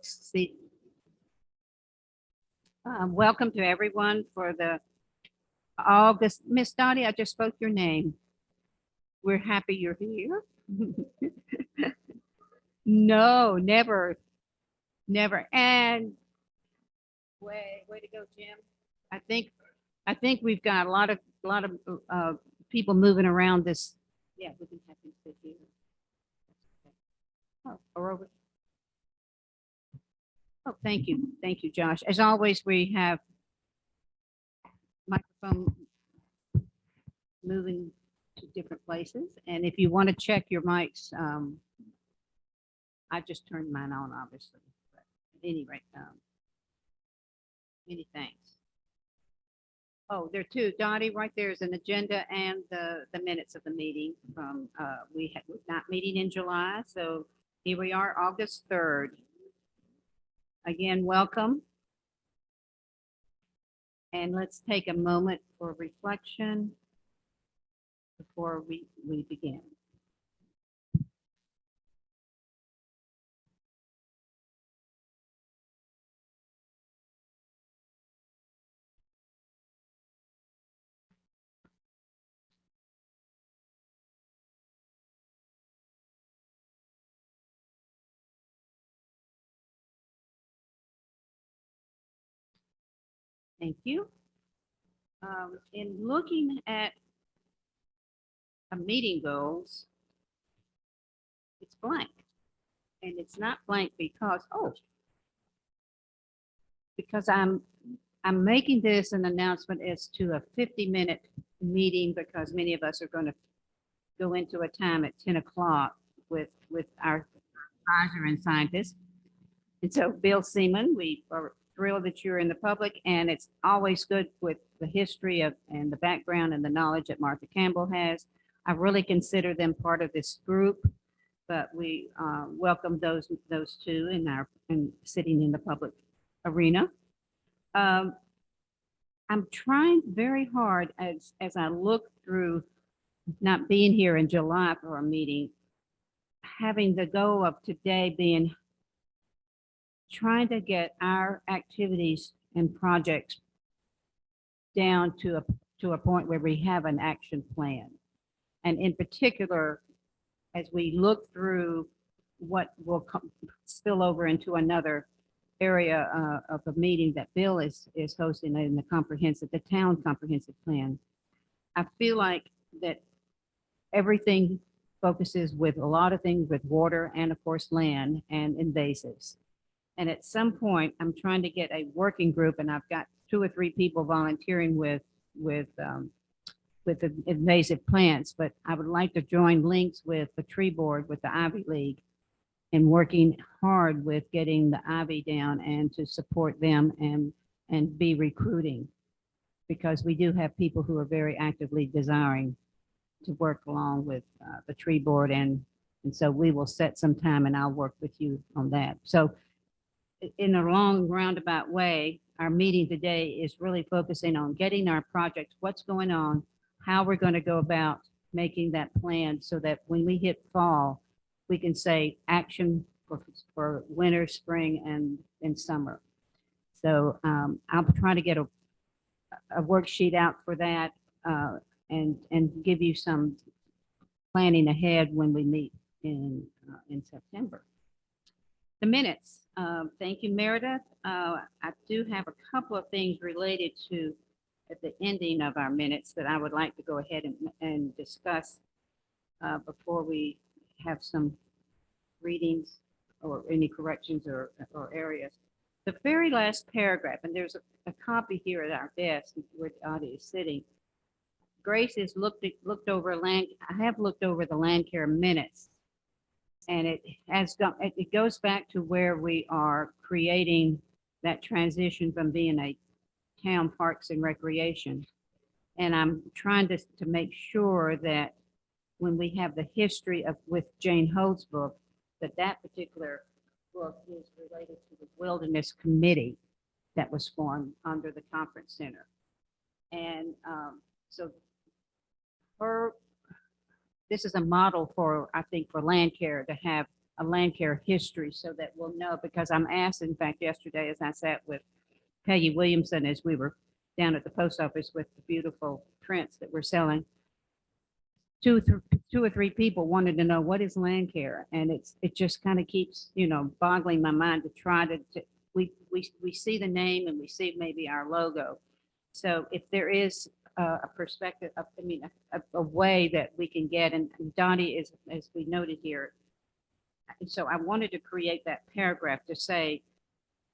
See, welcome to everyone for the August. Miss Dottie, I just spoke your name. We're happy you're here. No, never, never. And way to go, Jim. I think, I think we've got a lot of people moving around this. Yeah, we can have him sit here. Oh, or over. Oh, thank you, Josh. As always, we have microphone moving to different places. And if you want to check your mics, I just turned mine on, obviously. But at any rate, many thanks. Oh, there are two. Dottie, right there is an agenda and the minutes of the meeting from, we're not meeting in July. So here we are, August 3rd. Again, welcome. And let's take a moment for reflection before we begin. Thank you. In looking at meeting goals, it's blank. And it's not blank because, because I'm making this an announcement as to a 50-minute meeting because many of us are going to go into a time at 10 o'clock with our advisor and scientist. And so Bill Seaman, we are thrilled that you're in the public, and it's always good with the history of and the background and the knowledge that Martha Campbell has. I really consider them part of this group, but we welcome those two in sitting in the public arena. I'm trying very hard as I look through not being here in July for a meeting, having the goal of today being trying to get our activities and projects down to a point where we have an action plan. And in particular, as we look through what will spill over into another area of the meeting that Bill is hosting in the town comprehensive plan, I feel like that everything focuses with a lot of things with water and of course land and invasives. And at some point, I'm trying to get a working group, and I've got 2 or 3 people volunteering with the invasive plants, but I would like to join links with the tree board, with the Ivy League, and working hard with getting the ivy down and to support them and be recruiting, because we do have people who are very actively desiring to work along with the tree board, and so we will set some time and I'll work with you on that. So in a long roundabout way, our meeting today is really focusing on getting our projects, what's going on, how we're going to go about making that plan so that when we hit fall, we can say action for winter, spring, and summer. So I'll try to get a worksheet out for that and give you some planning ahead when we meet in September. The minutes. Thank you, Meredith. I do have a couple of things related to at the ending of our minutes that I would like to go ahead and discuss before we have some readings or any corrections or areas. The very last paragraph, and there's a copy here at our desk where Audie is sitting. Grace has looked over I have looked over the Landcare minutes, and it goes back to where we are creating that transition from being a town parks and recreation. And I'm trying to make sure that when we have the history with Jane Hode's book, that particular book is related to the Wilderness Committee that was formed under the conference center. And so this is a model for, I think, for Landcare to have a Landcare history so that we'll know, because I'm asked, in fact, yesterday as I sat with Peggy Williamson as we were down at the post office with the beautiful prints that we're selling, two or three people wanted to know what is Landcare, and it just kind of keeps boggling my mind to try to we see the name and we see maybe our logo. So if there is a perspective of, I mean, a way that we can get, and Dottie is, as we noted here. So I wanted to create that paragraph to say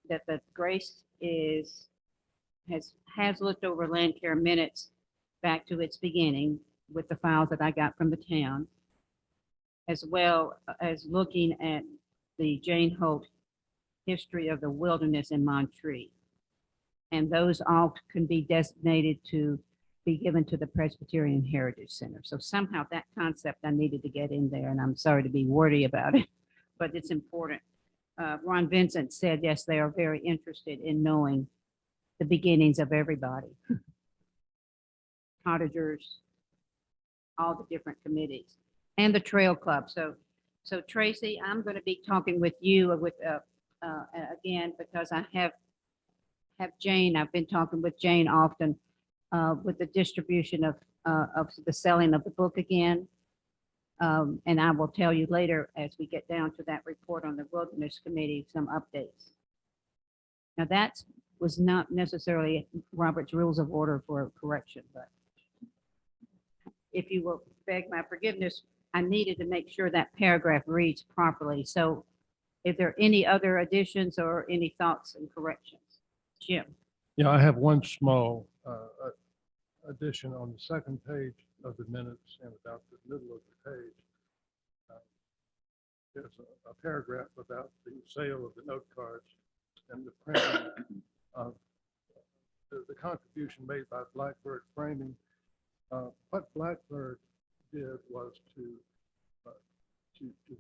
that the Grace has looked over Landcare minutes back to its beginning with the files that I got from the town, as well as looking at the Jane Holt history of the wilderness in Monterey. And those all can be designated to be given to the Presbyterian Heritage Center. So somehow that concept I needed to get in there, and I'm sorry to be wordy about it, but it's important. Ron Vincent said, yes, they are very interested in knowing the beginnings of everybody. Cottagers, all the different committees, and the Trail Club. So Tracy, I'm going to be talking with you again, because I have Jane. I've been talking with Jane often with the distribution of the selling of the book again. And I will tell you later as we get down to that report on the Wilderness Committee, some updates. Now that was not necessarily Robert's Rules of Order for a correction, but if you will beg my forgiveness, I needed to make sure that paragraph reads properly. So if there are any other additions or any thoughts and corrections? Jim? Yeah, I have one small addition on the second page of the minutes and about the middle of the page. There's a paragraph about the sale of the note cards and the printing of the contribution made by Blackbird Framing. What Blackbird did was to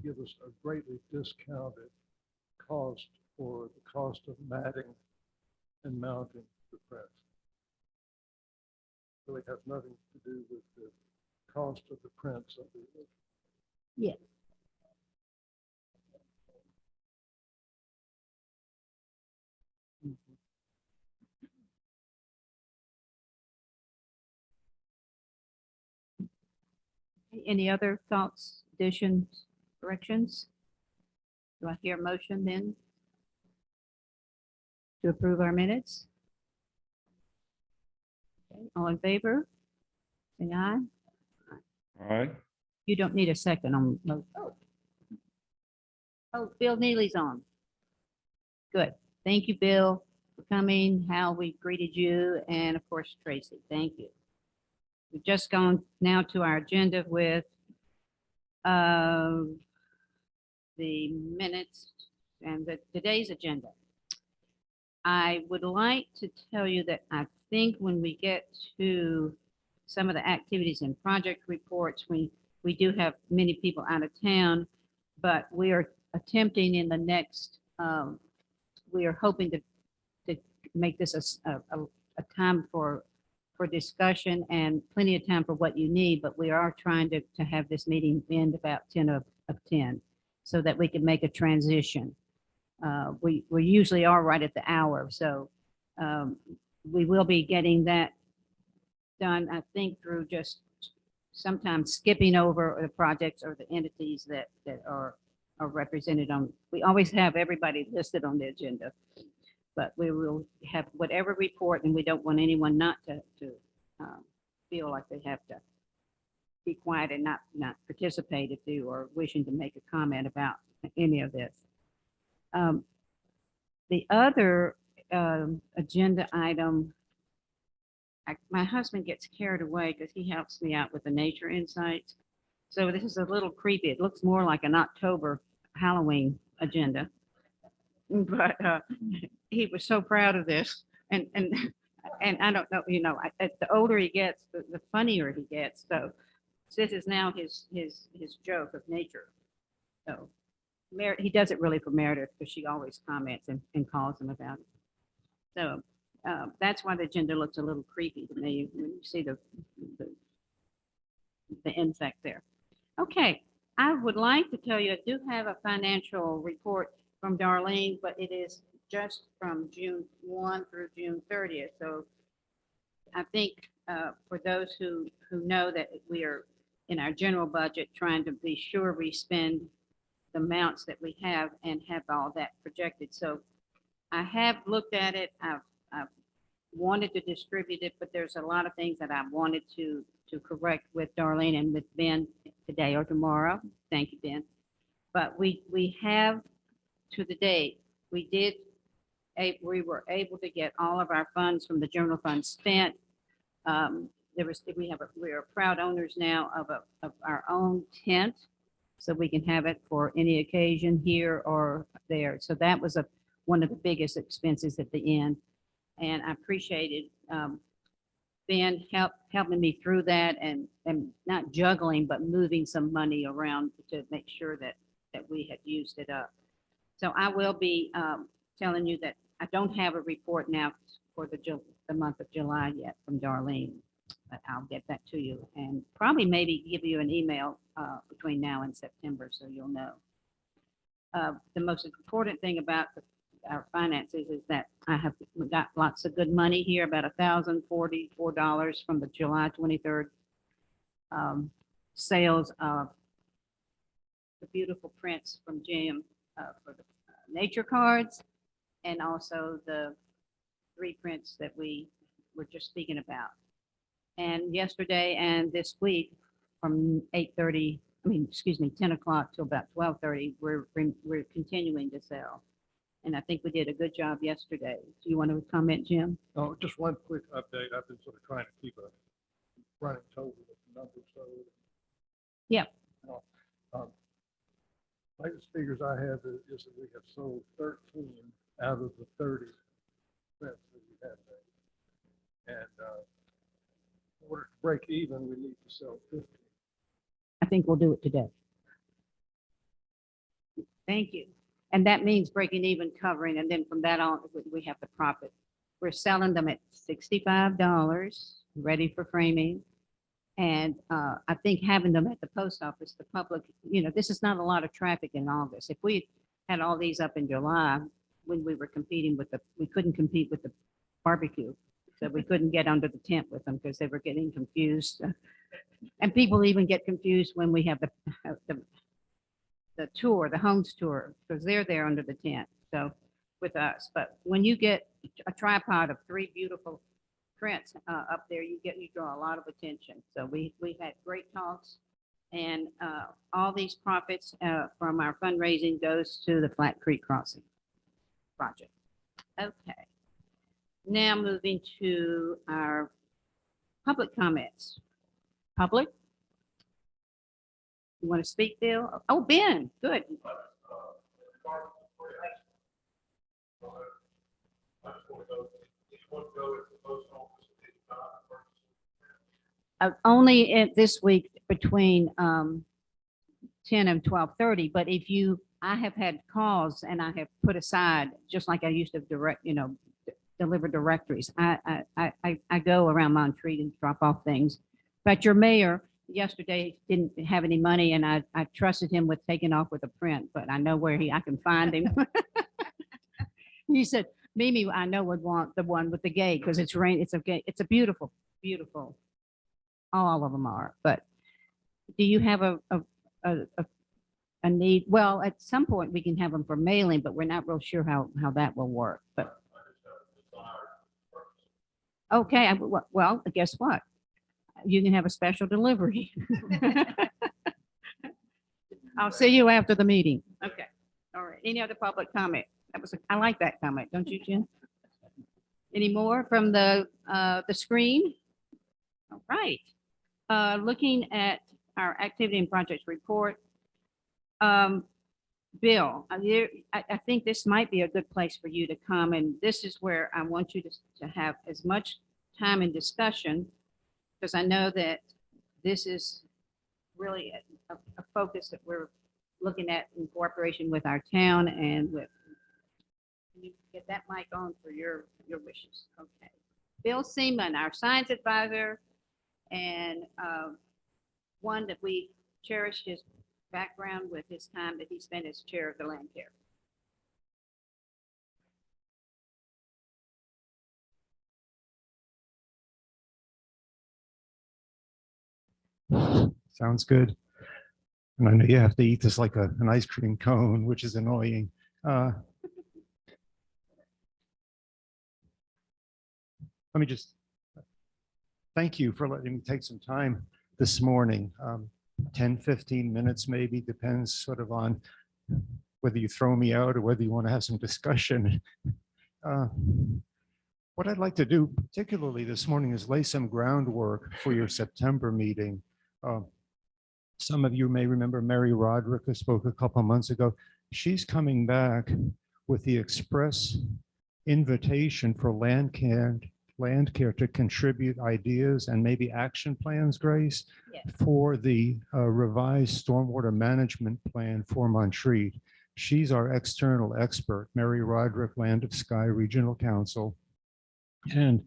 give us a greatly discounted cost for the cost of matting and mounting the press. Really has nothing to do with the cost of the prints of the. Yeah. Any other thoughts, additions, corrections? Do I hear a motion then to approve our minutes? Okay, all in favor? Say aye. All right. You don't need a second on. Oh, Bill Neely's on. Good. Thank you, Bill, for coming, how we greeted you, and of course, Tracy. Thank you. We've just gone now to our agenda with the minutes and today's agenda. I would like to tell you that I think when we get to some of the activities and project reports, we do have many people out of town, but we are attempting in the next, we are hoping to make this a time for discussion and plenty of time for what you need, but we are trying to have this meeting end about 10 of 10 so that we can make a transition. We usually are right at the hour, so we will be getting that done, I think, through just sometimes skipping over the projects or the entities that are represented on. We always have everybody listed on the agenda, but we will have whatever report, and we don't want anyone not to feel like they have to be quiet and not participate if they are wishing to make a comment about any of this. The other agenda item, my husband gets carried away because he helps me out with the nature insights. So this is a little creepy. It looks more like an October Halloween agenda. But he was so proud of this. And I don't know, the older he gets, the funnier he gets. So this is now his joke of nature. So he does it really for Meredith because she always comments and calls him about it. So that's why the agenda looks a little creepy to me when you see the insect there. Okay, I would like to tell you, I do have a financial report from Darlene, but it is just from June 1 through June 30th. So I think for those who know that we are in our general budget, trying to be sure we spend the amounts that we have and have all that projected. So I have looked at it. I've wanted to distribute it, but there's a lot of things that I wanted to correct with Darlene and with Ben today or tomorrow. Thank you, Ben. But we have to the date, we were able to get all of our funds from the general fund spent. We are proud owners now of our own tent, so we can have it for any occasion here or there. So that was one of the biggest expenses at the end. And I appreciated Ben helping me through that and not juggling, but moving some money around to make sure that we had used it up. So I will be telling you that I don't have a report now for the month of July yet from Darlene, but I'll get that to you and probably maybe give you an email between now and September so you'll know. The most important thing about our finances is that we got lots of good money here, about $1,044 from the July 23rd sales of the beautiful prints from Jim for the nature cards, and also the 3 prints that we were just speaking about. And yesterday and this week from 8:30, 10 o'clock till about 12:30, we're continuing to sell. And I think we did a good job yesterday. Do you want to comment, Jim? Oh, just one quick update. I've been sort of trying to keep a running total of the numbers. So, Yeah. Latest figures I have is that we have sold 13 out of the 30 prints that we have made. And in order to break even, we need to sell 50. I think we'll do it today. Thank you. And that means breaking even, covering, and then from that on, we have the profit. We're selling them at $65, ready for framing. And I think having them at the post office, the public, this is not a lot of traffic in August. If we had all these up in July, when we were we couldn't compete with the barbecue. So we couldn't get under the tent with them because they were getting confused. And people even get confused when we have the tour, the homes tour, because they're there under the tent. So with us, but when you get a tripod of 3 beautiful prints up there, you draw a lot of attention. So we had great talks, and all these profits from our fundraising goes to the Flat Creek Crossing project. Okay. Now moving to our public comments. Public? You want to speak, Bill? Oh, Ben, good. Only this week between 10 and 12:30, but I have had calls and I have put aside, just like I used to deliver directories. I go around Montreat and drop off things. But your mayor yesterday didn't have any money, and I trusted him with taking off with a print, but I know where I can find him. He said, Mimi, I know would want the one with the gate because it's a beautiful, beautiful. All of them are. But do you have a need? Well, at some point we can have them for mailing, but we're not real sure how that will work. But okay, well, guess what? You can have a special delivery. I'll see you after the meeting. Okay. All right. Any other public comment? I like that comment, don't you, Jim? Any more from the screen? All right. Looking at our activity and projects report. Bill, I think this might be a good place for you to come, and this is where I want you to have as much time and discussion, because I know that this is really a focus that we're looking at in cooperation with our town and with. Can you get that mic on for your wishes? Okay. Bill Seaman, our science advisor, and one that we cherish his background with his time that he spent as chair of the Landcare. Sounds good. And I know you have to eat this like an ice cream cone, which is annoying. Let me just thank you for letting me take some time this morning. 10, 15 minutes maybe, depends sort of on whether you throw me out or whether you want to have some discussion. What I'd like to do particularly this morning is lay some groundwork for your September meeting. Some of you may remember Mary Roderick, who spoke a couple months ago. She's coming back with the express invitation for Landcare to contribute ideas and maybe action plans, Grace, Yes. for the revised stormwater management plan for Montreat. She's our external expert, Mary Roderick, Land of Sky Regional Council. And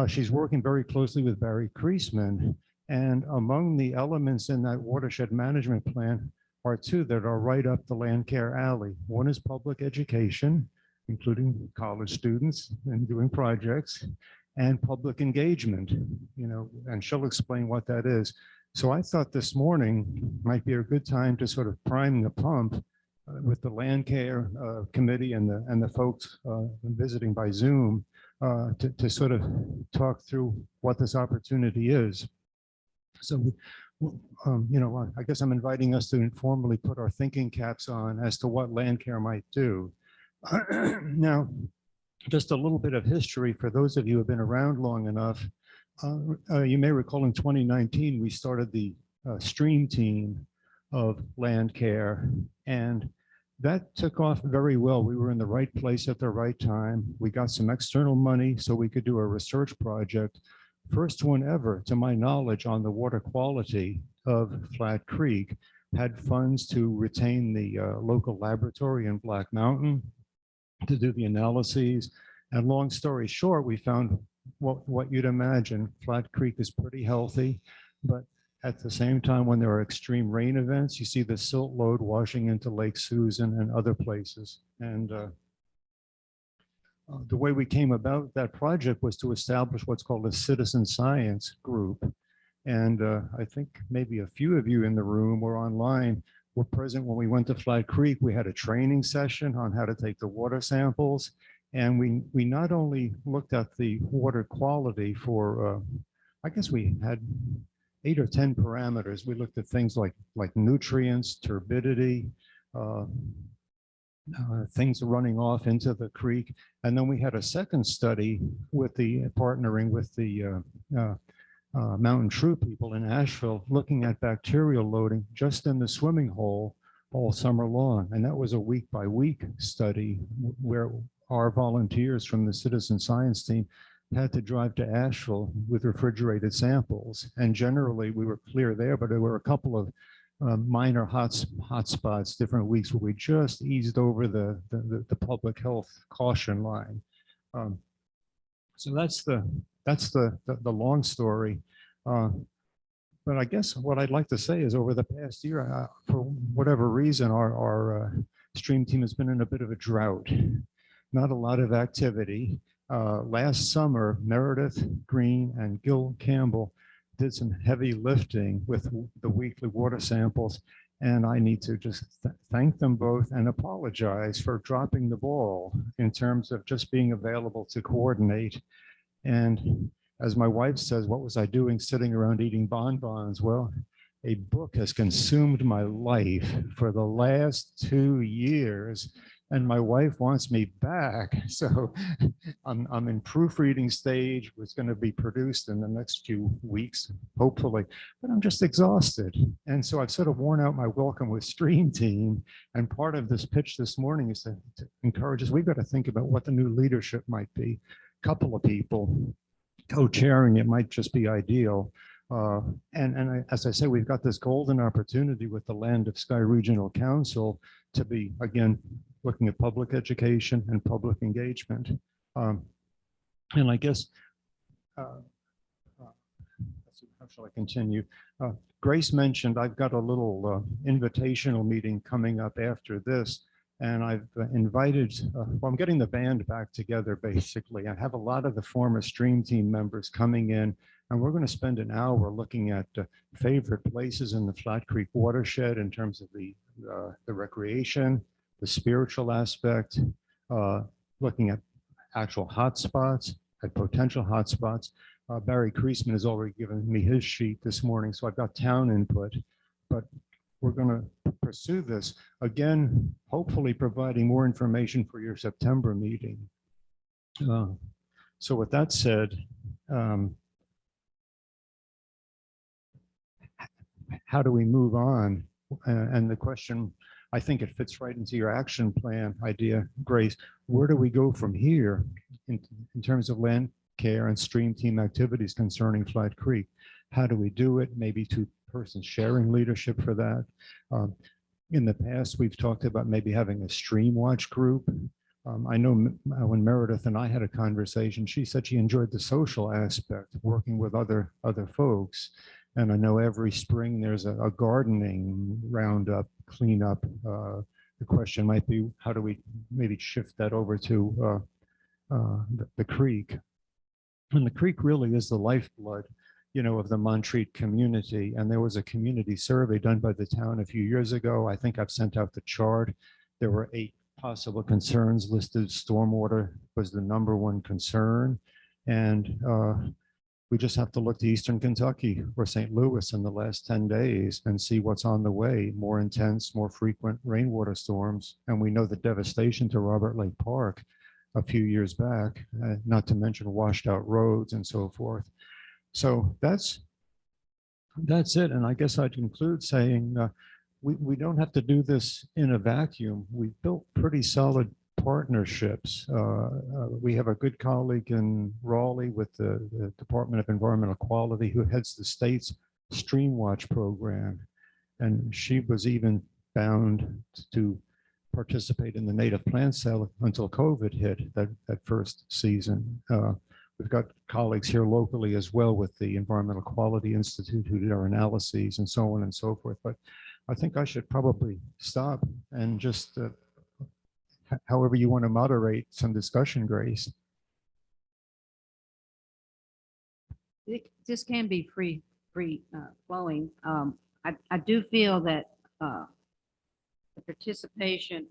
she's working very closely with Barry Kreisman. And among the elements in that watershed management plan are two that are right up the Landcare alley. One is public education, including college students and doing projects, and public engagement, and she'll explain what that is. So I thought this morning might be a good time to sort of prime the pump with the Landcare committee and the folks visiting by Zoom to sort of talk through what this opportunity is. So, I guess I'm inviting us to informally put our thinking caps on as to what Landcare might do. Now, just a little bit of history for those of you who have been around long enough. You may recall in 2019, we started the stream team of Landcare, and that took off very well. We were in the right place at the right time. We got some external money so we could do a research project. First one ever, to my knowledge, on the water quality of Flat Creek. Had funds to retain the local laboratory in Black Mountain to do the analyses. And long story short, we found what you'd imagine. Flat Creek is pretty healthy, but at the same time, when there are extreme rain events, you see the silt load washing into Lake Susan and other places. And the way we came about that project was to establish what's called a citizen science group. And I think maybe a few of you in the room or online were present when we went to Flat Creek. We had a training session on how to take the water samples. And we not only looked at the water quality for, I guess we had 8 or 10 parameters. We looked at things like nutrients, turbidity, things running off into the creek. And then we had a second study with partnering with the Mountain True people in Asheville, looking at bacterial loading just in the swimming hole all summer long. And that was a week by week study where our volunteers from the citizen science team had to drive to Asheville with refrigerated samples. And generally we were clear there, but there were a couple of minor hot spots, different weeks where we just eased over the public health caution line. So that's the long story. But I guess what I'd like to say is over the past year, for whatever reason, our stream team has been in a bit of a drought. Not a lot of activity. Last summer, Meredith Green and Gil Campbell did some heavy lifting with the weekly water samples. And I need to just thank them both and apologize for dropping the ball in terms of just being available to coordinate. And as my wife says, what was I doing sitting around eating bonbons? Well, a book has consumed my life for the last 2 years, and my wife wants me back. So I'm in proofreading stage. It's going to be produced in the next few weeks, hopefully, but I'm just exhausted. And so I've sort of worn out my welcome with stream team. And part of this pitch this morning is to encourage us. We've got to think about what the new leadership might be. A couple of people co-chairing it might just be ideal. As I say, we've got this golden opportunity with the Land of Sky Regional Council to be, again, looking at public education and public engagement. And I guess, how shall I continue? Grace mentioned I've got a little invitational meeting coming up after this, and I've invited, well, I'm getting the band back together, basically. I have a lot of the former Stream Team members coming in, and we're going to spend an hour looking at favorite places in the Flat Creek watershed in terms of the recreation, the spiritual aspect, looking at actual hotspots, at potential hotspots. Barry Kreisman has already given me his sheet this morning, so I've got town input, but we're going to pursue this again, hopefully providing more information for your September meeting. So with that said, how do we move on? And the question, I think it fits right into your action plan idea, Grace. Where do we go from here in terms of land care and stream team activities concerning Flat Creek? How do we do it? Maybe two persons sharing leadership for that. In the past, we've talked about maybe having a stream watch group. I know when Meredith and I had a conversation, she said she enjoyed the social aspect, working with other folks. And I know every spring there's a gardening roundup, cleanup. The question might be, how do we maybe shift that over to the creek? And the creek really is the lifeblood, you know, of the Montreat community. And there was a community survey done by the town a few years ago. I think I've sent out the chart. There were 8 possible concerns listed. Stormwater was the #1 concern. And we just have to look to Eastern Kentucky or St. Louis in the last 10 days and see what's on the way. More intense, more frequent rainwater storms. And we know the devastation to Robert Lake Park a few years back, not to mention washed out roads and so forth. So that's it. And I guess I'd conclude saying we don't have to do this in a vacuum. We've built pretty solid partnerships. We have a good colleague in Raleigh with the Department of Environmental Quality who heads the state's Stream Watch program. And she was even bound to participate in the native plant sale until COVID hit that first season. We've got colleagues here locally as well with the Environmental Quality Institute who did our analyses and so on and so forth. But I think I should probably stop and just however you want to moderate some discussion, Grace. This can be free flowing. I do feel that the participation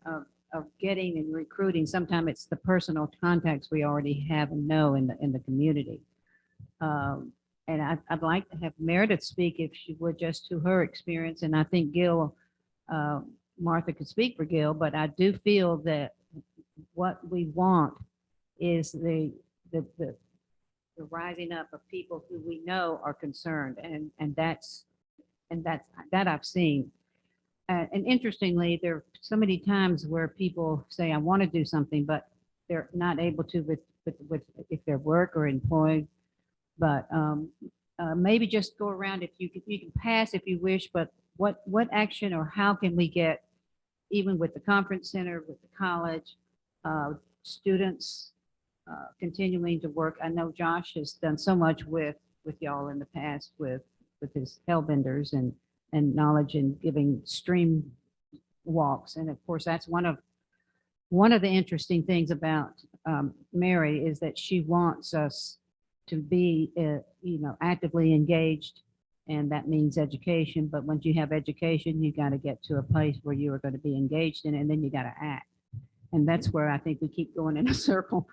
of getting and recruiting, sometimes it's the personal contacts we already have and know in the community. And I'd like to have Meredith speak if she would, just to her experience. And I think Gil, Martha could speak for Gil, but I do feel that what we want is the rising up of people who we know are concerned, and that's I've seen. And interestingly, there are so many times where people say, I want to do something, but they're not able to with if they're work or employed. But maybe just go around, if you can pass if you wish, but what action or how can we get, even with the conference center, with the college, students continuing to work. I know Josh has done so much with y'all in the past with his hellbenders and knowledge and giving stream walks. And of course, that's one of the interesting things about Mary is that she wants us to be, actively engaged, and that means education. But once you have education, you got to get to a place where you are going to be engaged in it, and then you got to act. And that's where I think we keep going in a circle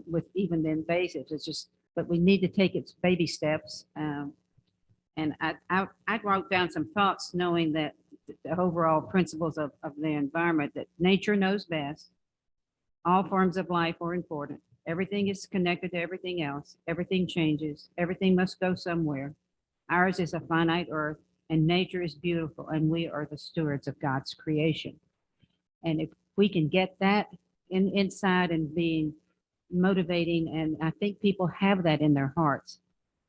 with even the invasives. It's just, but we need to take its baby steps. And I wrote down some thoughts, knowing that the overall principles of the environment, that nature knows best. All forms of life are important. Everything is connected to everything else. Everything changes. Everything must go somewhere. Ours is a finite earth, and nature is beautiful, and we are the stewards of God's creation. And if we can get that inside and being motivating, and I think people have that in their hearts,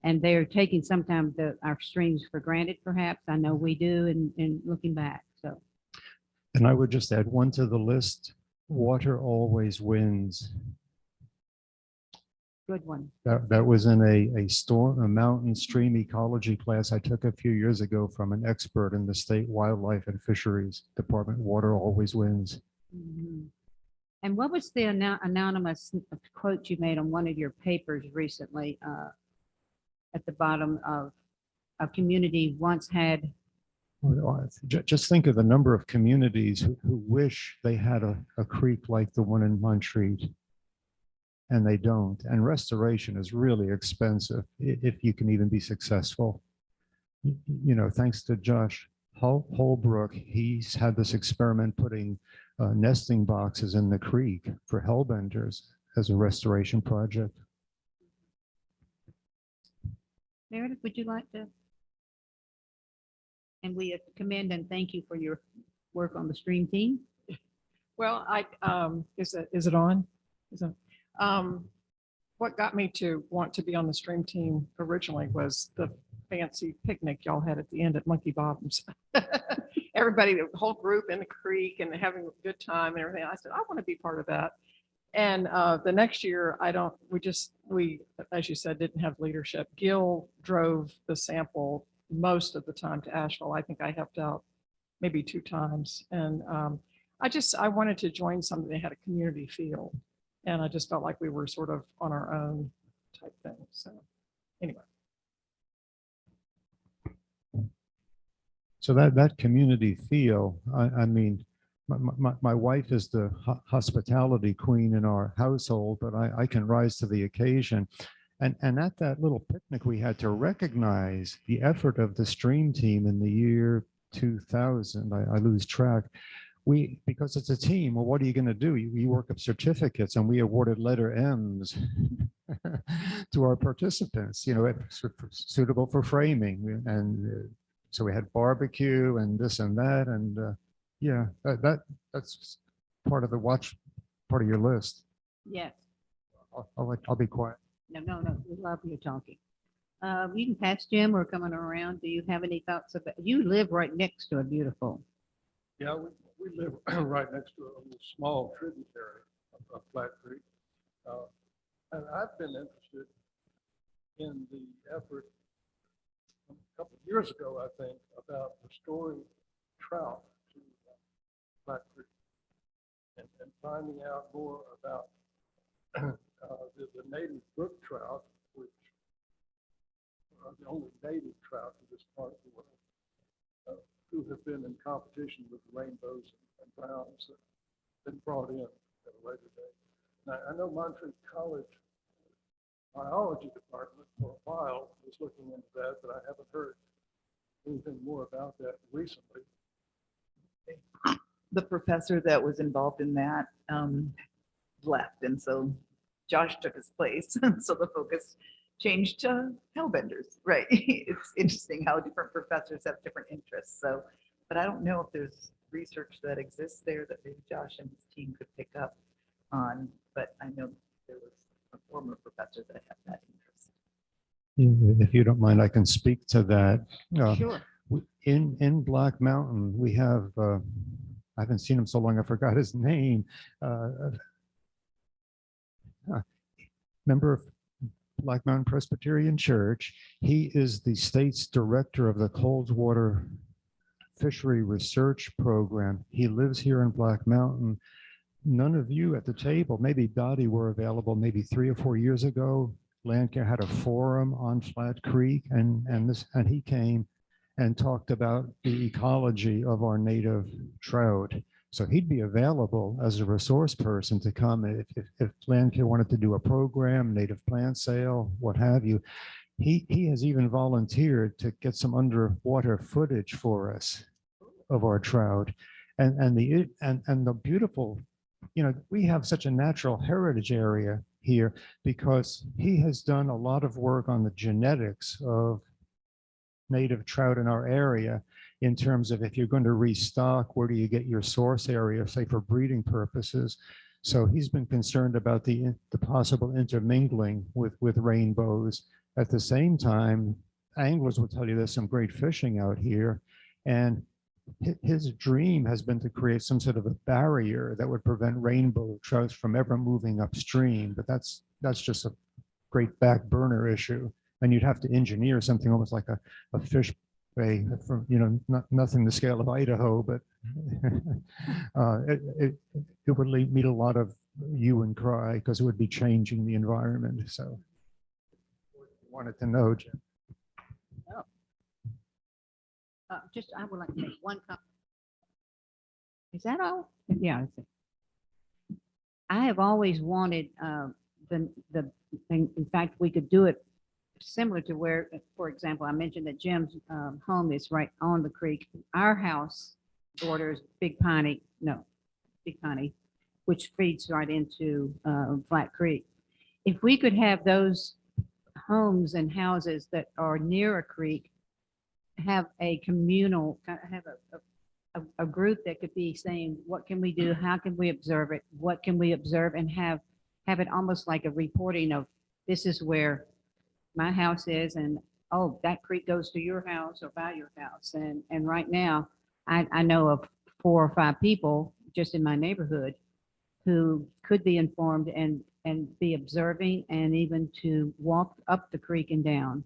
and they're taking sometimes our streams for granted, perhaps. I know we do in looking back. So, And I would just add one to the list: water always wins. Good one. That was in a mountain stream ecology class I took a few years ago from an expert in the state wildlife and fisheries department. Water always wins. Mhm. And what was the anonymous quote you made on one of your papers recently, at the bottom of a community once had? Just think of the number of communities who wish they had a creek like the one in Montreat, and they don't. And restoration is really expensive if you can even be successful. You know, thanks to Josh Holbrook, he's had this experiment putting nesting boxes in the creek for hellbenders as a restoration project. Meredith, would you like to? And we commend and thank you for your work on the stream team. Well, is it on? What got me to want to be on the stream team originally was the fancy picnic y'all had at the end at Monkey Bottoms. Everybody, the whole group in the creek and having a good time and everything. I said, I want to be part of that. And the next year, we, as you said, didn't have leadership. Gil drove the sample most of the time to Asheville. I think I helped out maybe 2 times. And I wanted to join something that had a community feel. And I just felt like we were sort of on our own type thing. So anyway. So that community feel, I mean, my wife is the hospitality queen in our household, but I can rise to the occasion. And at that little picnic, we had to recognize the effort of the stream team in the year 2000. I lose track. Because it's a team, well, what are you going to do? You work up certificates, and we awarded letter M's to our participants, you know, suitable for framing. And so we had barbecue and this and that. And yeah, that's part of the part of your list. Yes. I'll be quiet. No. We love you talking. You can pass Jim or coming around. Do you have any thoughts about, you live right next to a beautiful. Yeah, we live right next to a little small tributary of Flat Creek. And I've been interested in the effort a couple of years ago, I think, about restoring trout to Flat Creek and finding out more about the native brook trout, which are the only native trout in this part of the world, who have been in competition with rainbows and browns that have been brought in at a later date. Now, I know Montreat College biology department for a while was looking into that, but I haven't heard anything more about that recently. The professor that was involved in that left, and so Josh took his place. So the focus changed to hellbenders, right? It's interesting how different professors have different interests. So, but I don't know if there's research that exists there that maybe Josh and his team could pick up on, but I know there was a former professor that had that interest. If you don't mind, I can speak to that. Sure. In Black Mountain, we have, I haven't seen him so long, I forgot his name. Member of Black Mountain Presbyterian Church. He is the state's director of the Coldwater Fishery Research Program. He lives here in Black Mountain. None of you at the table, maybe Dottie, were available maybe 3 or 4 years ago. Landcare had a forum on Flat Creek, and he came and talked about the ecology of our native trout. So he'd be available as a resource person to come if Landcare wanted to do a program, native plant sale, what have you. He has even volunteered to get some underwater footage for us of our trout, and the beautiful, you know, we have such a natural heritage area here because he has done a lot of work on the genetics of native trout in our area, in terms of if you're going to restock, where do you get your source area, say for breeding purposes. So he's been concerned about the possible intermingling with rainbows. At the same time, anglers will tell you there's some great fishing out here, and his dream has been to create some sort of a barrier that would prevent rainbow trout from ever moving upstream. But that's just a great back burner issue. And you'd have to engineer something almost like a fish bay from, nothing the scale of Idaho, but it would meet a lot of hue and cry because it would be changing the environment. So wanted to know, Jim. I would like to make one comment. Is that all? Yeah. I think. I have always wanted in fact, we could do it similar to where, for example, I mentioned that Jim's home is right on the creek. Our house borders Big Piney, which feeds right into Flat Creek. If we could have those homes and houses that are near a creek have a communal, have a group that could be saying, what can we do? How can we observe it? What can we observe? And have it almost like a reporting of, this is where my house is, and oh, that creek goes to your house or by your house. And right now, I know of 4 or 5 people just in my neighborhood who could be informed and be observing, and even to walk up the creek and down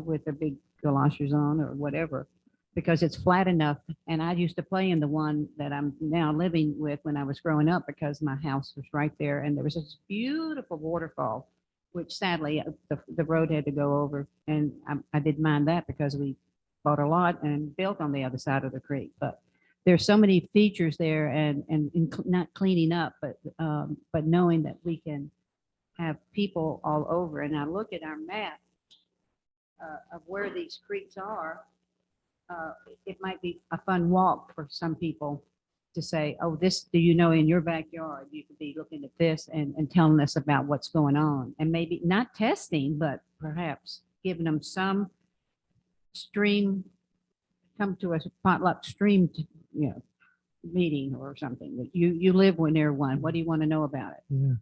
with their big galoshes on or whatever, because it's flat enough. And I used to play in the one that I'm now living with when I was growing up, because my house was right there, and there was this beautiful waterfall, which sadly the road had to go over. And I didn't mind that because we bought a lot and built on the other side of the creek. But there's so many features there, and not cleaning up, but knowing that we can have people all over. And I look at our map of where these creeks are. It might be a fun walk for some people to say, oh, this, do you know, in your backyard, you could be looking at this and telling us about what's going on. And maybe not testing, but perhaps giving them some stream, come to a potluck stream, meeting or something. That you live near one. What do you want to know about it? Yeah,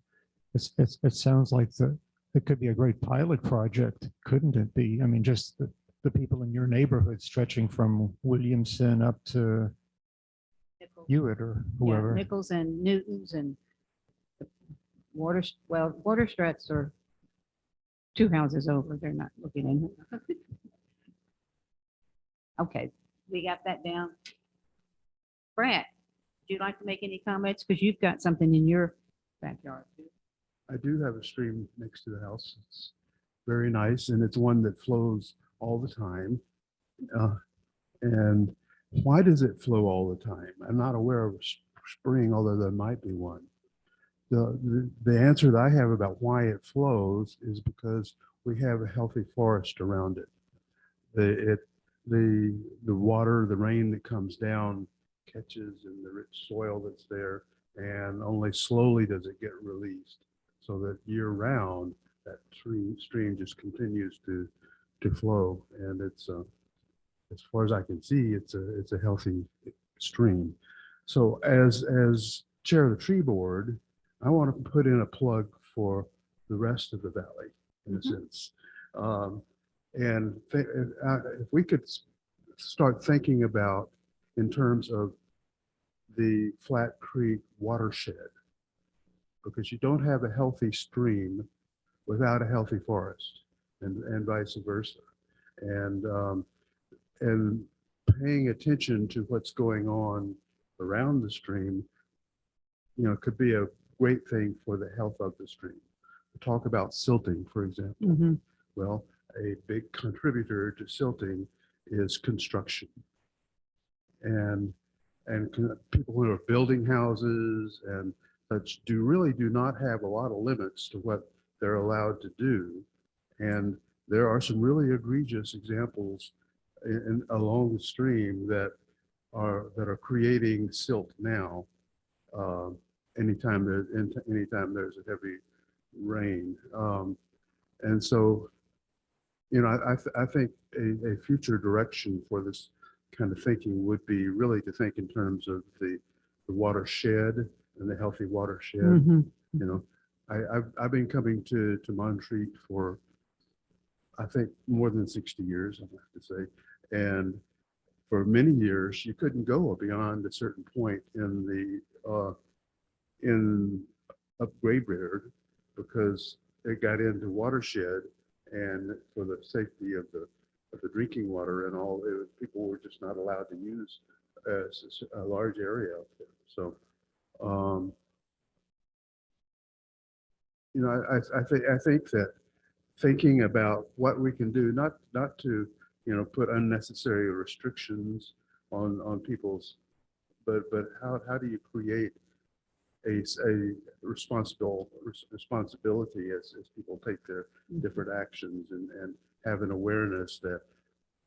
it sounds like it could be a great pilot project, couldn't it be? I mean, just the people in your neighborhood stretching from Williamson up to Hewitt or whoever. Yeah, Nichols and Newtons and Water Struts are 2 houses over. They're not looking in. Okay, we got that down. Brad, would you like to make any comments? Because you've got something in your backyard too. I do have a stream next to the house. It's very nice, and it's one that flows all the time. And why does it flow all the time? I'm not aware of a spring, although there might be one. The answer that I have about why it flows is because we have a healthy forest around it. The water, the rain that comes down catches in the rich soil that's there, and only slowly does it get released, so that year round that stream just continues to flow. And it's as far as I can see, it's a healthy stream. So as chair of the tree board, I want to put in a plug for the rest of the valley in a sense. And if we could start thinking about in terms of the Flat Creek watershed, because you don't have a healthy stream without a healthy forest, and vice versa. And paying attention to what's going on around the stream, could be a great thing for the health of the stream. Talk about silting, for example. Mm-hmm. Well, a big contributor to silting is construction. And people who are building houses and such really do not have a lot of limits to what they're allowed to do. And there are some really egregious examples along the stream that are creating silt now. Anytime there's a heavy rain, and so I think a future direction for this kind of thinking would be really to think in terms of the watershed and the healthy watershed. Mm-hmm. I've been coming to Montreat for, I think, more than 60 years, I have to say. And for many years, you couldn't go beyond a certain point in up Graybeard because they got into watershed and for the safety of the drinking water and all, people were just not allowed to use a large area out there. So, you know, I think that thinking about what we can do, not to, you know, put unnecessary restrictions on people's, but how do you create a responsibility as people take their different actions and have an awareness that,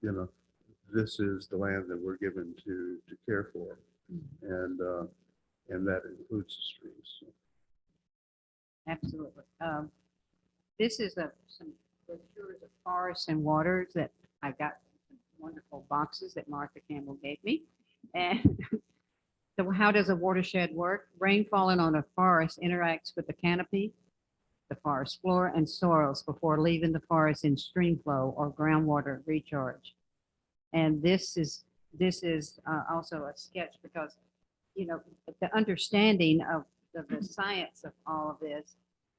you know, this is the land that we're given to care for, and that includes the streams. So. Absolutely. This is some brochures of forests and waters that I got some wonderful boxes that Martha Campbell gave me. And so how does a watershed work? Rainfall on a forest interacts with the canopy, the forest floor, and soils before leaving the forest in stream flow or groundwater recharge. And this is also a sketch because, you know, the understanding of the science of all of this,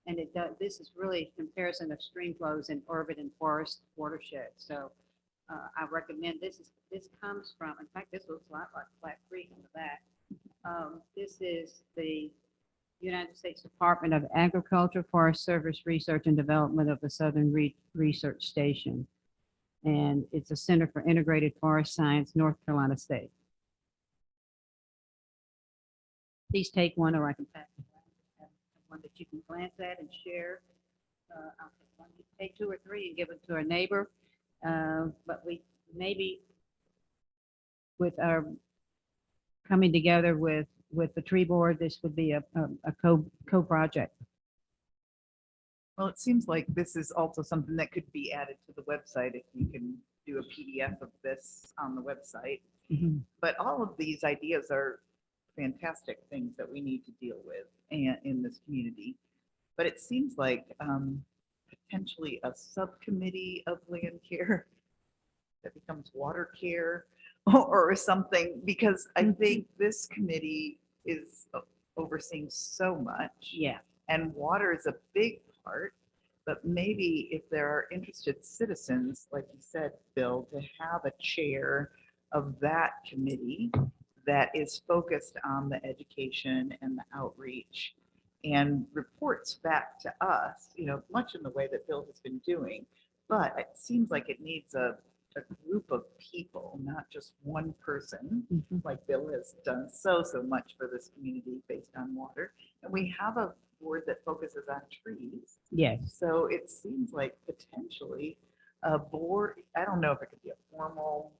and this is really comparison of stream flows in urban and forest watersheds. So I recommend this comes from, in fact, this looks a lot like Flat Creek in the back. This is the United States Department of Agriculture, Forest Service Research and Development of the Southern Research Station. And it's a Center for Integrated Forest Science, North Carolina State. Please take one, or I can pass it around. One that you can glance at and share. I'll take one. You can take 2 or 3 and give it to a neighbor. But we maybe with our coming together with the tree board, this would be a co-project. Well, it seems like this is also something that could be added to the website if you can do a PDF of this on the website. But all of these ideas are fantastic things that we need to deal with in this community. But it seems like potentially a subcommittee of Landcare that becomes water care or something, because I think this committee is overseeing so much. Yeah. And water is a big part, but maybe if there are interested citizens, like you said, Bill, to have a chair of that committee that is focused on the education and the outreach and reports back to us, you know, much in the way that Bill has been doing. But it seems like it needs a group of people, not just one person, like Bill has done so much for this community based on water. And we have a board that focuses on trees. Yes. So it seems like potentially a board, I don't know if it could be a formal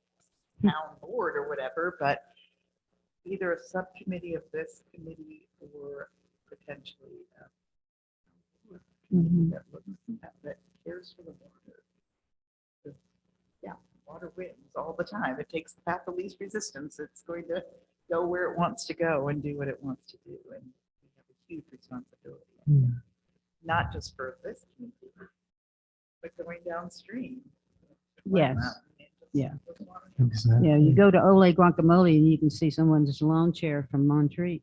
town board or whatever, but either a subcommittee of this committee or potentially that cares for the water. Yeah, water wins all the time. It takes the path of least resistance. It's going to go where it wants to go and do what it wants to do. And we have a huge responsibility, not just for this community, but going downstream. Yes. Yeah. Exactly. Yeah, you go to Ole Guacamole and you can see someone's lawn chair from Montreat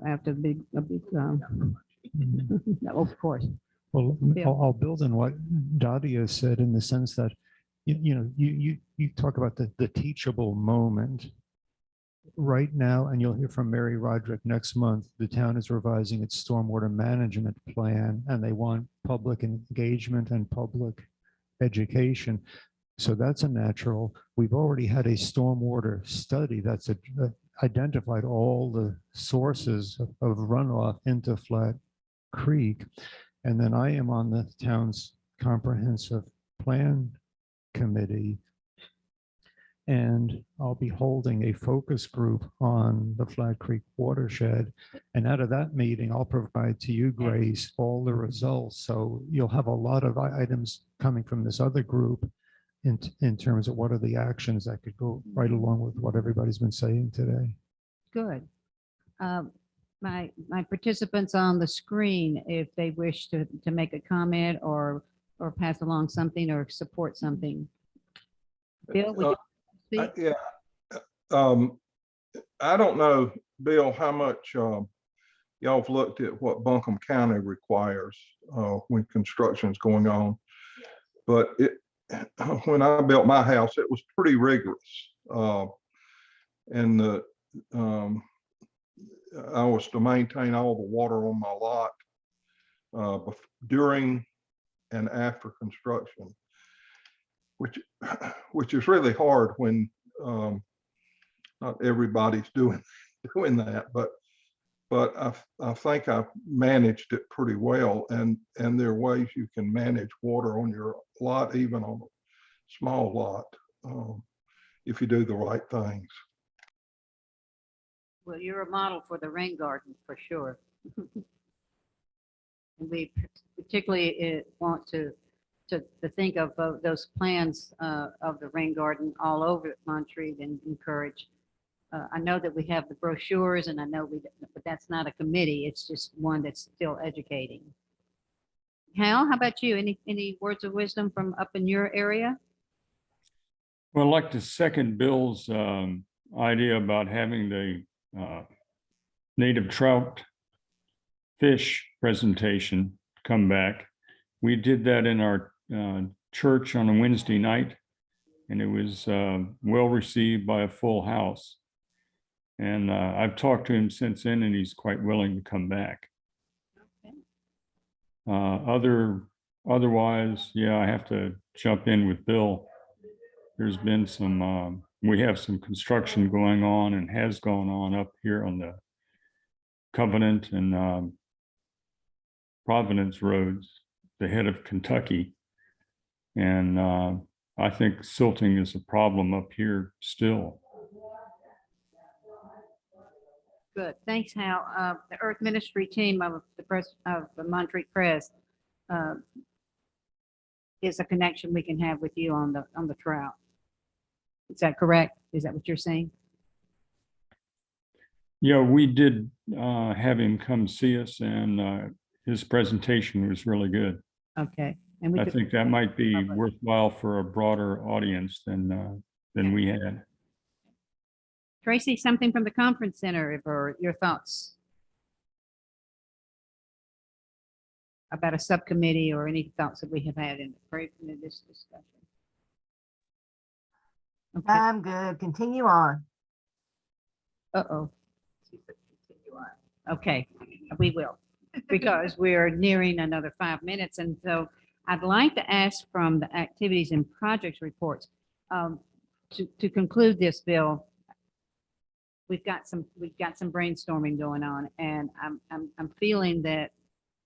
after a big, no, of course. Well, Yeah. I'll build on what Dadia said in the sense that, you talk about the teachable moment. Right now, and you'll hear from Mary Roderick next month, the town is revising its stormwater management plan, and they want public engagement and public education. So that's a natural. We've already had a stormwater study that's identified all the sources of runoff into Flat Creek. And then I am on the town's comprehensive plan committee. And I'll be holding a focus group on the Flat Creek watershed. And out of that meeting, I'll provide to you, Grace, all the results. So you'll have a lot of items coming from this other group in terms of what are the actions that could go right along with what everybody's been saying today. Good. My participants on the screen, if they wish to make a comment or pass along something or support something. Bill, would you speak? Yeah. I don't know, Bill, how much y'all have looked at what Buncombe County requires when construction is going on. But when I built my house, it was pretty rigorous. And I was to maintain all the water on my lot during and after construction, which is really hard when not everybody's doing that, but I think I've managed it pretty well. And there are ways you can manage water on your lot, even on a small lot, if you do the right things. Well, you're a model for the rain garden for sure. And we particularly want to think of those plans of the rain garden all over Montreat and encourage. I know that we have the brochures, and I know but that's not a committee. It's just one that's still educating. Hal, how about you? Any words of wisdom from up in your area? Well, I'd like to second Bill's idea about having the native trout fish presentation come back. We did that in our church on a Wednesday night, and it was well received by a full house. And I've talked to him since then, and he's quite willing to come back. Okay. Otherwise, yeah, I have to jump in with Bill. There's been some, we have some construction going on and has gone on up here on the Covenant and Providence roads, the head of Kentucky. And I think silting is a problem up here still. Good. Thanks, Hal. The Earth Ministry team of the Montreat Press is a connection we can have with you on the trout. Is that correct? Is that what you're saying? Yeah, we did have him come see us, and his presentation was really good. Okay. And we I could, think that might be public. worthwhile for a broader audience than we had. Tracy, something from the conference center or your thoughts about a subcommittee or any thoughts that we have had in this discussion? Okay. I'm good. Continue on. Uh-oh. Okay, we will, because we're nearing another 5 minutes. And so I'd like to ask from the activities and projects reports to conclude this, Bill. We've got some brainstorming going on, and I'm feeling that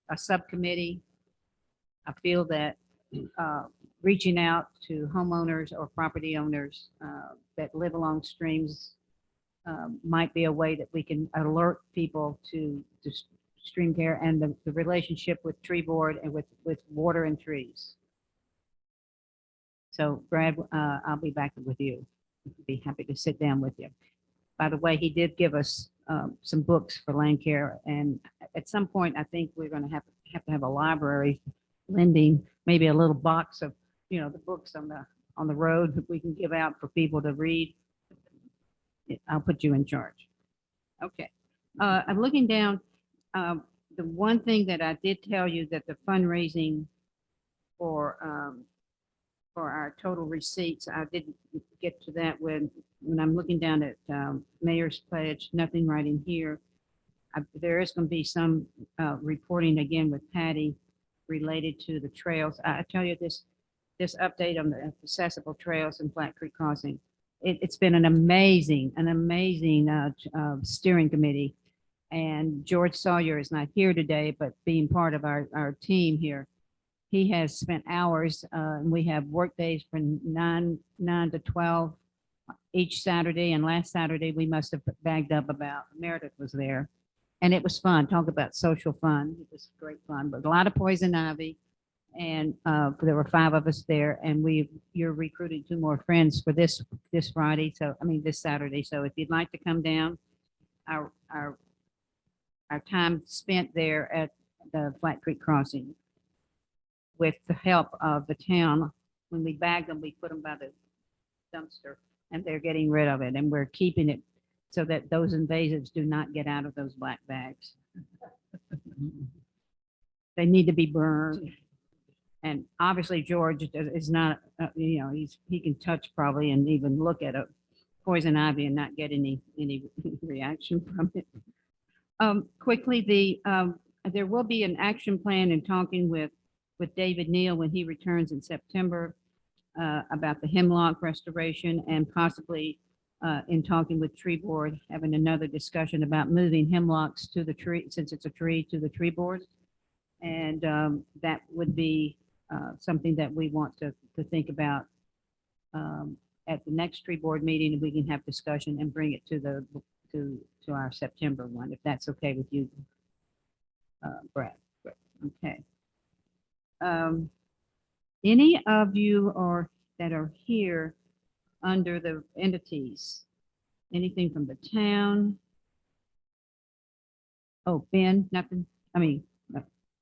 a subcommittee, I feel that reaching out to homeowners or property owners that live along streams might be a way that we can alert people to stream care and the relationship with tree board and with water and trees. So Brad, I'll be back with you. Be happy to sit down with you. By the way, he did give us some books for Landcare, and at some point, I think we're going to have to have a library lending, maybe a little box of, the books on the road that we can give out for people to read. I'll put you in charge. Okay. I'm looking down. The one thing that I did tell you that the fundraising for our total receipts, I didn't get to that when I'm looking down at Mayor's Pledge, nothing right in here. There is going to be some reporting again with Patty related to the trails. I tell you this update on the accessible trails in Flat Creek Crossing. It's been an amazing steering committee. And George Sawyer is not here today, but being part of our team here, he has spent hours, and we have work days from 9 to 12 each Saturday. And last Saturday, we must have bagged up about, Meredith was there. And it was fun. Talk about social fun. It was great fun, but a lot of poison ivy. And there were 5 of us there, and you're recruiting 2 more friends for this Friday. So, this Saturday. So if you'd like to come down, our time spent there at the Flat Creek Crossing with the help of the town. When we bag them, we put them by the dumpster, and they're getting rid of it. And we're keeping it so that those invasives do not get out of those black bags. They need to be burned. And obviously George is not, he can touch probably and even look at a poison ivy and not get any reaction from it. Quickly, there will be an action plan in talking with David Neal when he returns in September about the hemlock restoration and possibly in talking with tree board, having another discussion about moving hemlocks to the tree, since it's a tree, to the tree board. And that would be something that we want to think about at the next tree board meeting, and we can have discussion and bring it to our September one, if that's okay with you, Brad. Okay. Any of you that are here under the entities, anything from the town? Oh, Ben, nothing. I mean,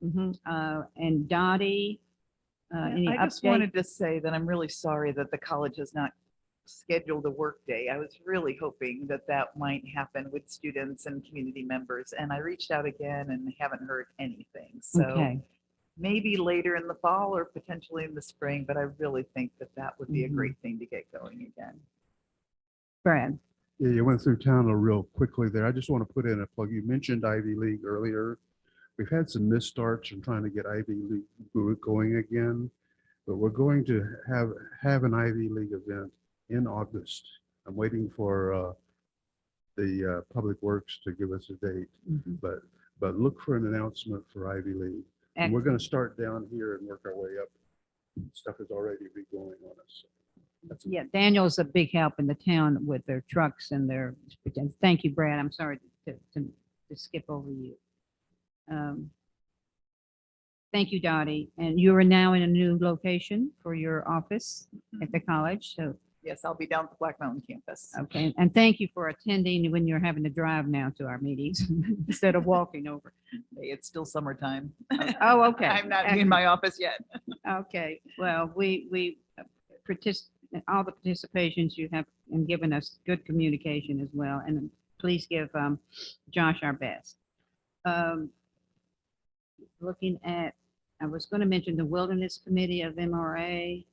and Dottie. Any I just update? wanted to say that I'm really sorry that the college has not scheduled a work day. I was really hoping that that might happen with students and community members. And I reached out again and haven't heard anything. So Okay. maybe later in the fall or potentially in the spring, but I really think that that would be a Mhm. great thing to get going again. Brad. Yeah, you went through town real quickly there. I just want to put in a plug. You mentioned Ivy League earlier. We've had some misstarts in trying to get Ivy League going again, but we're going to have an Ivy League event in August. I'm waiting for the Public Works to give us a date, but look for an announcement for Ivy League. And we're going to start down here and work our way up. Stuff is already going on us. That's Yeah, Daniel's a big help in the town with their trucks and their, thank you, Brad. I'm sorry to skip over you. Thank you, Dottie. And you are now in a new location for your office at the college. So, Yes, I'll be down at the Black Mountain campus. okay. And thank you for attending when you're having to drive now to our meetings instead of walking over. Hey, it's still summertime. Oh, okay. I'm not in my office yet. Okay, well, we all the participations you have and given us good communication as well. And please give Josh our best. Looking at, I was going to mention the Wilderness Committee of MRA.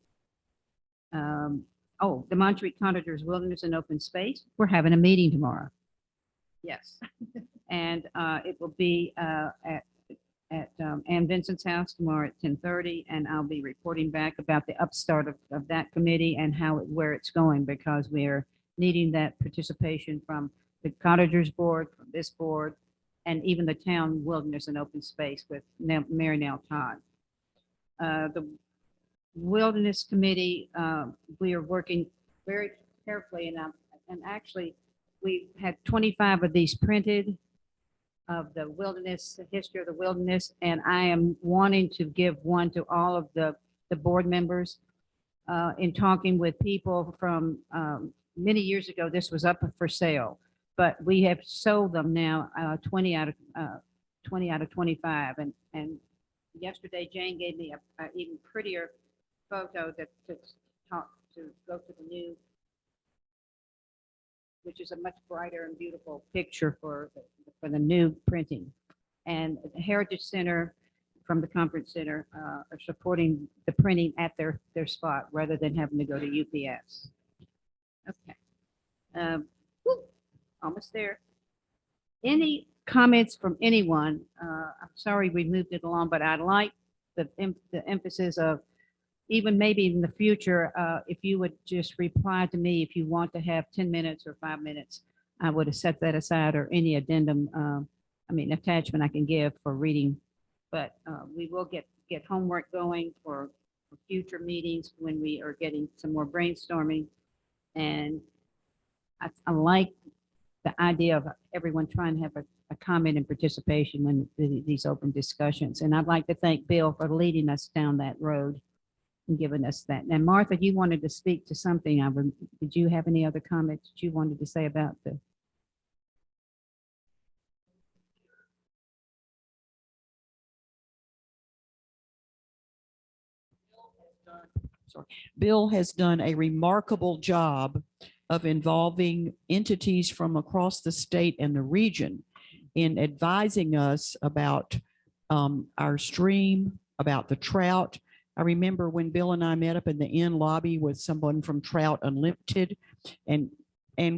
Oh, the Montreat Cottagers Wilderness and Open Space. We're having a meeting tomorrow. Yes. And it will be at Ann Vincent's house tomorrow at 10:30, and I'll be reporting back about the upstart of that committee and where it's going, because we're needing that participation from the Cottagers Board, from this board, and even the town Wilderness and Open Space with Mary Nell Todd. The Wilderness Committee, we are working very carefully, and actually we've had 25 of these printed of the wilderness, the history of the wilderness, and I am wanting to give one to all of the board members. In talking with people from many years ago, this was up for sale, but we have sold them now, 20 out of 25. And yesterday Jane gave me a even prettier photo to go to the new, which is a much brighter and beautiful picture for the new printing. And the Heritage Center from the Conference Center are supporting the printing at their spot rather than having to go to UPS. Okay. Almost there. Any comments from anyone? I'm sorry we moved it along, but I'd like the emphasis of, even maybe in the future, if you would just reply to me if you want to have 10 minutes or 5 minutes, I would have set that aside, or any addendum, attachment I can give for reading. But we will get homework going for future meetings when we are getting some more brainstorming. And I like the idea of everyone trying to have a comment and participation in these open discussions. And I'd like to thank Bill for leading us down that road and giving us that. And Martha, you wanted to speak to something. Did you have any other comments that you wanted to say about the? Bill has done a remarkable job of involving entities from across the state and the region in advising us about our stream, about the trout. I remember when Bill and I met up in the inn lobby with someone from Trout Unlimited, and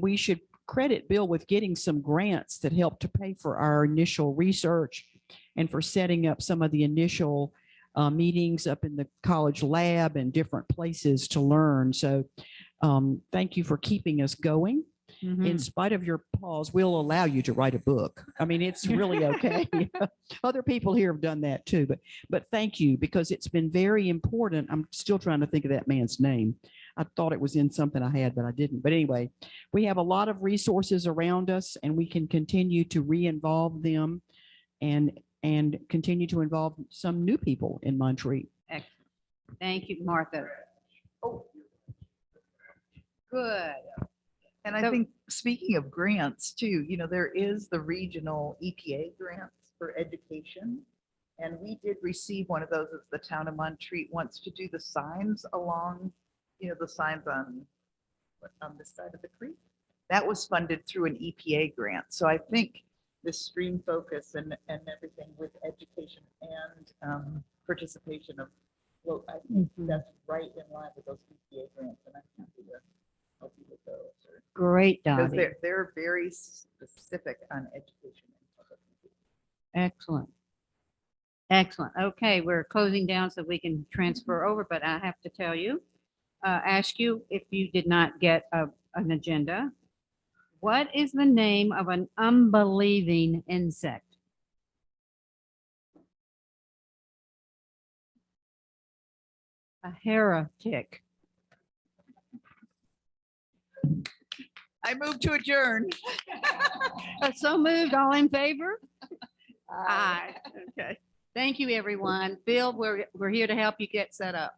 we should credit Bill with getting some grants that helped to pay for our initial research and for setting up some of the initial meetings up in the college lab and different places to learn. So thank you for keeping us going. In spite of your pause, we'll allow you to write a book. I mean, it's really okay. Other people here have done that too, but thank you, because it's been very important. I'm still trying to think of that man's name. I thought it was in something I had, but I didn't. But anyway, we have a lot of resources around us, and we can continue to re-involve them and continue to involve some new people in Montreat. Excellent. Thank you, Martha. Oh, good. And I So- think, speaking of grants too, there is the regional EPA grants for education. And we did receive one of those as the town of Montreat wants to do the signs along, the signs on this side of the creek. That was funded through an EPA grant. So I think the stream focus and everything with education and participation of, well, I think that's right in line with those EPA grants. And I'm happy to help you with those. Great, Because Dottie. they're very specific on education. Excellent. Excellent. Okay, we're closing down so we can transfer over, but I have to tell you, ask you if you did not get an agenda. What is the name of an unbelieving insect? A heretic. I move to adjourn. So moved, all in favor? Aye. Okay. Thank you, everyone. Bill, we're here to help you get set up.